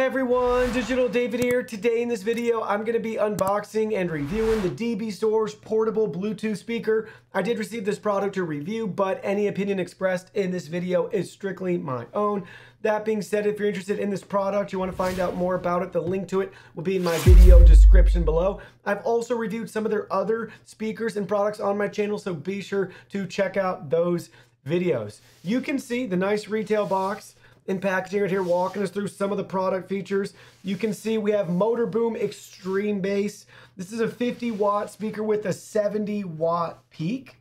everyone, Digital David here. Today in this video, I'm going to be unboxing and reviewing the DBSOARS portable Bluetooth speaker. I did receive this product to review, but any opinion expressed in this video is strictly my own. That being said, if you're interested in this product, you want to find out more about it, the link to it will be in my video description below. I've also reviewed some of their other speakers and products on my channel, so be sure to check out those videos. You can see the nice retail box in packaging right here, walking us through some of the product features. You can see we have Motor Boom Extreme Bass. This is a 50-watt speaker with a 70-watt peak.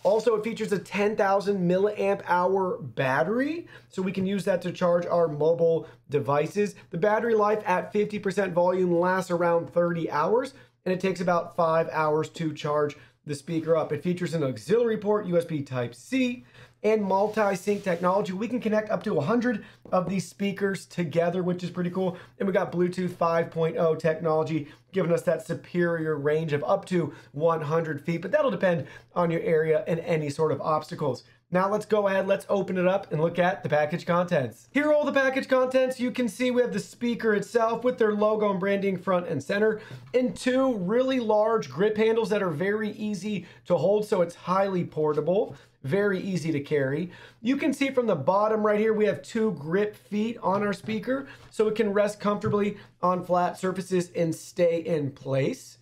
Also, it features a 10,000 milliamp hour battery, so we can use that to charge our mobile devices. The battery life at 50% volume lasts around 30 hours, and it takes about 5 hours to charge the speaker up. It features an auxiliary port, USB Type-C, and multi-sync technology. We can connect up to 100 of these speakers together, which is pretty cool. And we got Bluetooth 5.0 technology, giving us that superior range of up to 100 feet, but that'll depend on your area and any sort of obstacles. Now let's go ahead, let's open it up and look at the package contents. Here are all the package contents. You can see we have the speaker itself with their logo and branding front and center, and two really large grip handles that are very easy to hold, so it's highly portable. Very easy to carry. You can see from the bottom right here, we have two grip feet on our speaker, so it can rest comfortably on flat surfaces and stay in place.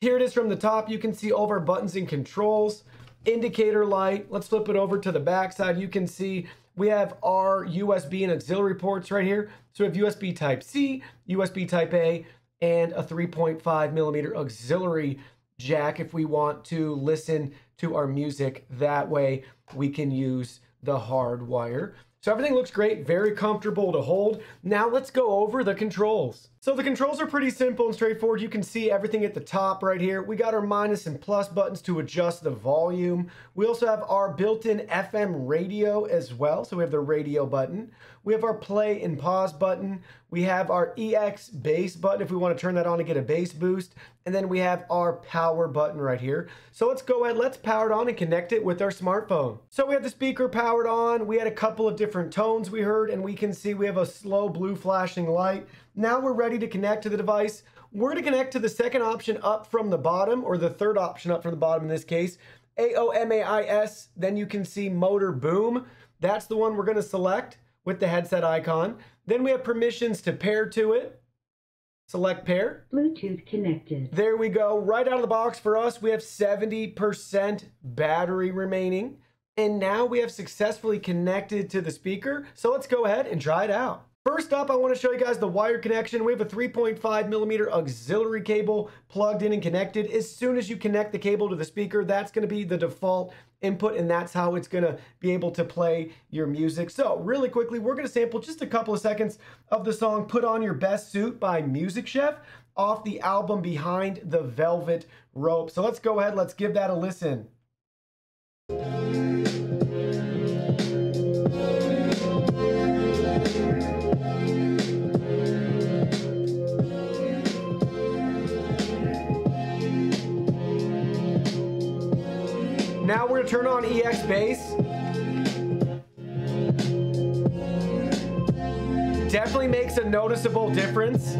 Here it is from the top. You can see all of our buttons and controls, indicator light. Let's flip it over to the back side. You can see we have our USB and auxiliary ports right here. So we have USB Type-C, USB Type-A, and a 3.5 millimeter auxiliary jack if we want to listen to our music. That way we can use the hard wire. So everything looks great, very comfortable to hold. Now let's go over the controls. So the controls are pretty simple and straightforward. You can see everything at the top right here. We got our minus and plus buttons to adjust the volume. We also have our built-in FM radio as well. So we have the radio button. We have our play and pause button. We have our EX bass button if we want to turn that on to get a bass boost. And then we have our power button right here. So let's go ahead, let's power it on and connect it with our smartphone. So we have the speaker powered on. We had a couple of different tones we heard, and we can see we have a slow blue flashing light. Now we're ready to connect to the device. We're going to connect to the second option up from the bottom, or the third option up from the bottom in this case, AOMAIS. Then you can see Motor Boom. That's the one we're going to select with the headset icon. Then we have permissions to pair to it. Select pair. Bluetooth connected. There we go. Right out of the box for us, we have 70% battery remaining. And now we have successfully connected to the speaker. So let's go ahead and try it out. First up, I want to show you guys the wire connection. We have a 3.5 millimeter auxiliary cable plugged in and connected. As soon as you connect the cable to the speaker, that's going to be the default input, and that's how it's going to be able to play your music. So really quickly, we're going to sample just a couple of seconds of the song Put On Your Best Suit by Music Chef off the album Behind the Velvet Rope. So let's go ahead, let's give that a listen. Now we're gonna turn on EX bass. Definitely makes a noticeable difference.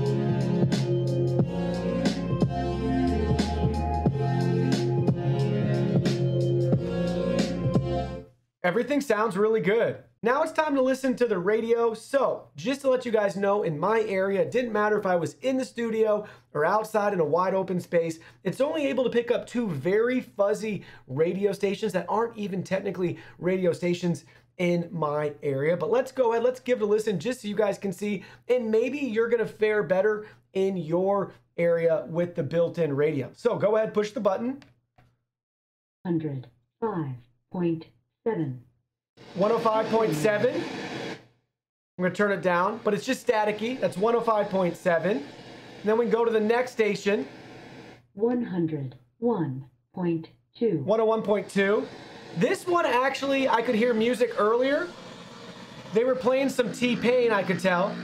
Everything sounds really good. Now it's time to listen to the radio. So just to let you guys know, in my area, it didn't matter if I was in the studio or outside in a wide open space, it's only able to pick up two very fuzzy radio stations that aren't even technically radio stations in my area. But let's go ahead, let's give it a listen just so you guys can see, and maybe you're gonna fare better in your area with the built-in radio. So go ahead, push the button. 105.7. 105.7. I'm going to turn it down, but it's just staticky. That's 105.7. And then we can go to the next station. 101.2. 101.2. This one, actually, I could hear music earlier. They were playing some T-Pain, I could tell.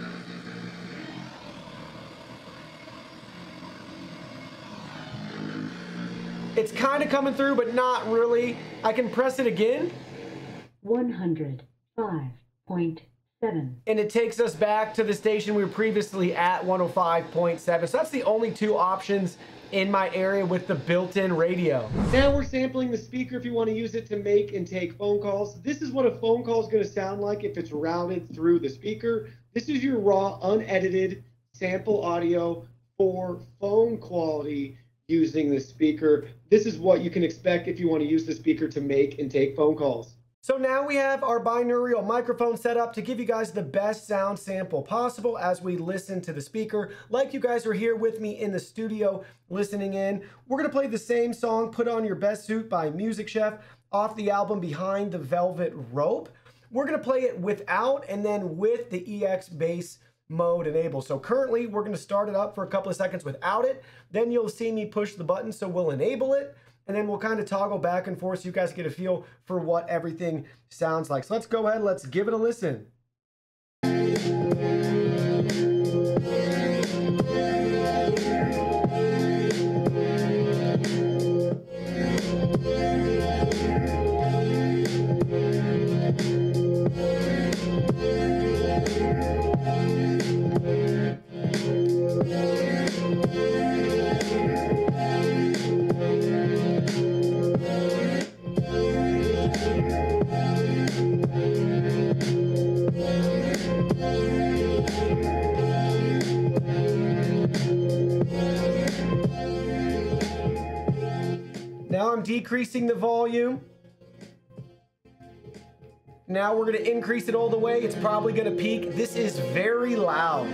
It's kind of coming through, but not really. I can press it again. 105.7. And it takes us back to the station we were previously at, 105.7. So that's the only two options in my area with the built-in radio. Now we're sampling the speaker if you want to use it to make and take phone calls. This is what a phone call is going to sound like if it's routed through the speaker. This is your raw, unedited sample audio for phone quality using the speaker. This is what you can expect if you want to use the speaker to make and take phone calls. So now we have our binaural microphone set up to give you guys the best sound sample possible as we listen to the speaker. Like you guys are here with me in the studio listening in. We're going to play the same song, Put On Your Best Suit by Music Chef, off the album Behind the Velvet Rope. We're going to play it without and then with the EX bass mode enabled. So currently we're going to start it up for a couple of seconds without it. Then you'll see me push the button, so we'll enable it. And then we'll kind of toggle back and forth so you guys get a feel for what everything sounds like. So let's go ahead, let's give it a listen. Now I'm decreasing the volume. Now we're going to increase it all the way. It's probably going to peak. This is very loud.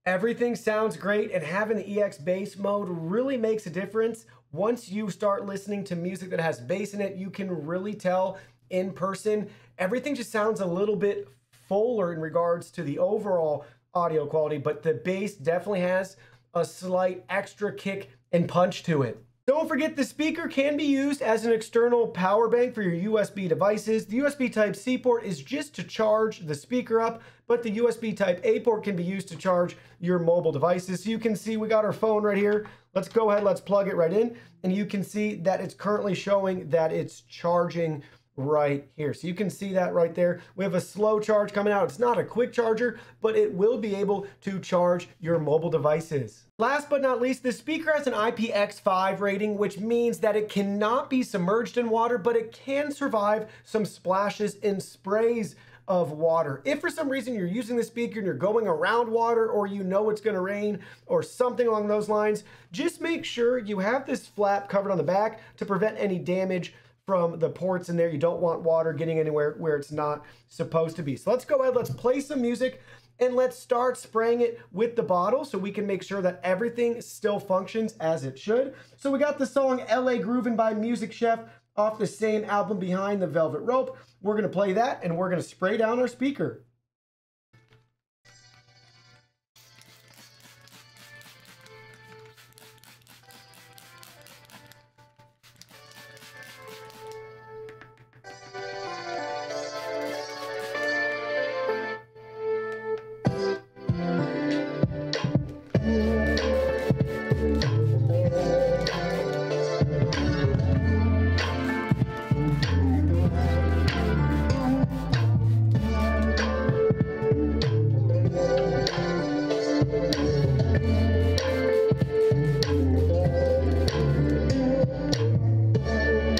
Everything sounds great, and having the EX bass mode really makes a difference. Once you start listening to music that has bass in it, you can really tell in person. Everything just sounds a little bit fuller in regards to the overall audio quality, but the bass definitely has a slight extra kick and punch to it. Don't forget the speaker can be used as an external power bank for your USB devices. The USB Type-C port is just to charge the speaker up, but the USB Type-A port can be used to charge your mobile devices. So you can see we got our phone right here. Let's go ahead, let's plug it right in, and you can see that it's currently showing that it's charging right here. So you can see that right there. We have a slow charge coming out. It's not a quick charger, but it will be able to charge your mobile devices. Last but not least, the speaker has an IPX5 rating, which means that it cannot be submerged in water, but it can survive some splashes and sprays of water. If for some reason you're using the speaker and you're going around water, or you know it's going to rain or something along those lines, just make sure you have this flap covered on the back to prevent any damage from the ports in there. You don't want water getting anywhere where it's not supposed to be. So let's go ahead, let's play some music, and let's start spraying it with the bottle so we can make sure that everything still functions as it should. So we got the song LA Groovin' by Music Chef off the same album Behind the Velvet Rope. We're going to play that, and we're going to spray down our speaker.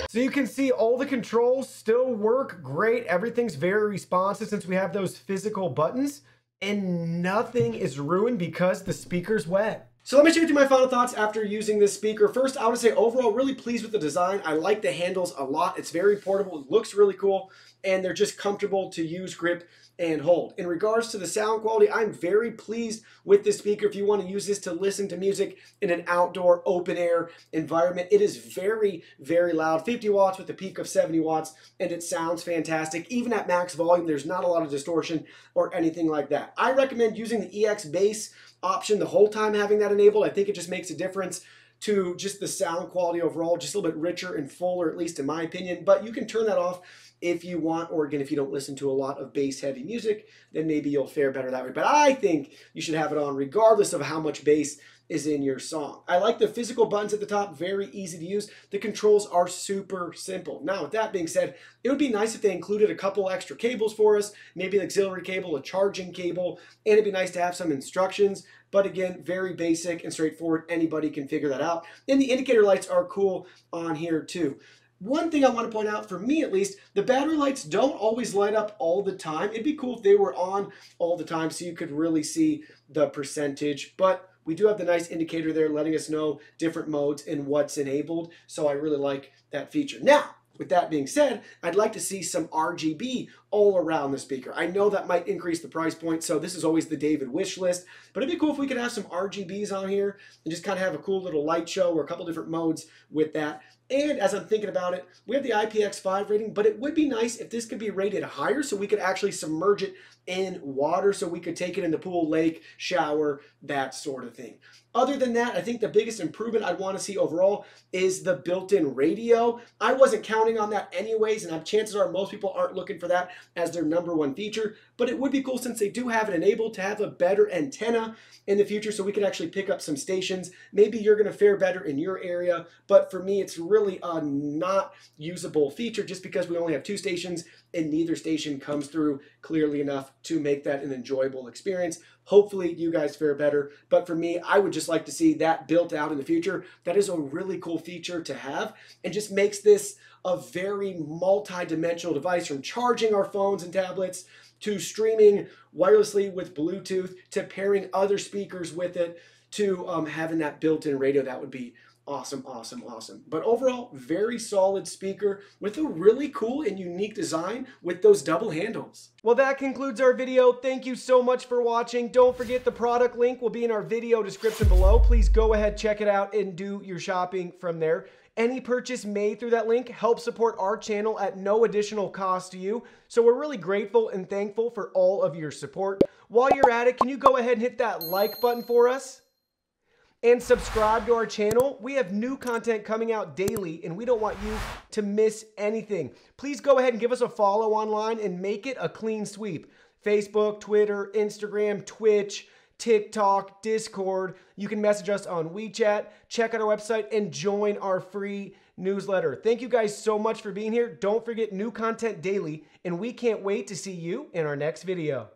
So you can see all the controls still work great. Everything's very responsive since we have those physical buttons, and nothing is ruined because the speaker's wet. So let me share with you my final thoughts after using this speaker. First, I would say overall really pleased with the design. I like the handles a lot. It's very portable, it looks really cool, and they're just comfortable to use, grip, and hold. In regards to the sound quality, I'm very pleased with this speaker. If you want to use this to listen to music in an outdoor open air environment, it is very, very loud. 50 watts with a peak of 70 watts, and it sounds fantastic. Even at max volume, there's not a lot of distortion or anything like that. I recommend using the EX bass option the whole time having that enabled. I think it just makes a difference to just the sound quality overall, just a little bit richer and fuller, at least in my opinion. But you can turn that off if you want, or again, if you don't listen to a lot of bass heavy music, then maybe you'll fare better that way. But I think you should have it on regardless of how much bass is in your song. I like the physical buttons at the top, very easy to use. The controls are super simple. Now, with that being said, it would be nice if they included a couple extra cables for us, maybe an auxiliary cable, a charging cable, and it'd be nice to have some instructions. But again, very basic and straightforward. Anybody can figure that out. And the indicator lights are cool on here too. One thing I want to point out, for me at least, the battery lights don't always light up all the time. It'd be cool if they were on all the time so you could really see the percentage. But we do have the nice indicator there letting us know different modes and what's enabled. So I really like that feature. Now, with that being said, I'd like to see some RGB all around the speaker. I know that might increase the price point, so this is always the David wish list, but it'd be cool if we could have some RGBs on here and just kind of have a cool little light show or a couple different modes with that. And as I'm thinking about it, we have the IPX5 rating, but it would be nice if this could be rated higher so we could actually submerge it in water, so we could take it in the pool, lake, shower, that sort of thing. Other than that, I think the biggest improvement I'd want to see overall is the built-in radio. I wasn't counting on that anyways, and chances are most people aren't looking for that as their #1 feature, but it would be cool since they do have it enabled to have a better antenna in the future so we could actually pick up some stations. Maybe you're going to fare better in your area, but for me it's really a not usable feature just because we only have 2 stations and neither station comes through clearly enough to make that an enjoyable experience. Hopefully you guys fare better, but for me, I would just like to see that built out in the future. That is a really cool feature to have and just makes this a very multi-dimensional device, from charging our phones and tablets to streaming wirelessly with Bluetooth to pairing other speakers with it to having that built-in radio. That would be awesome, awesome, awesome. But overall, very solid speaker with a really cool and unique design with those double handles. Well, that concludes our video. Thank you so much for watching. Don't forget the product link will be in our video description below. Please go ahead, check it out, and do your shopping from there. Any purchase made through that link helps support our channel at no additional cost to you. So we're really grateful and thankful for all of your support. While you're at it, can you go ahead and hit that like button for us? And subscribe to our channel. We have new content coming out daily, and we don't want you to miss anything. Please go ahead and give us a follow online and make it a clean sweep. Facebook, Twitter, Instagram, Twitch, TikTok, Discord. You can message us on WeChat, check out our website, and join our free newsletter. Thank you guys so much for being here. Don't forget, new content daily, and we can't wait to see you in our next video.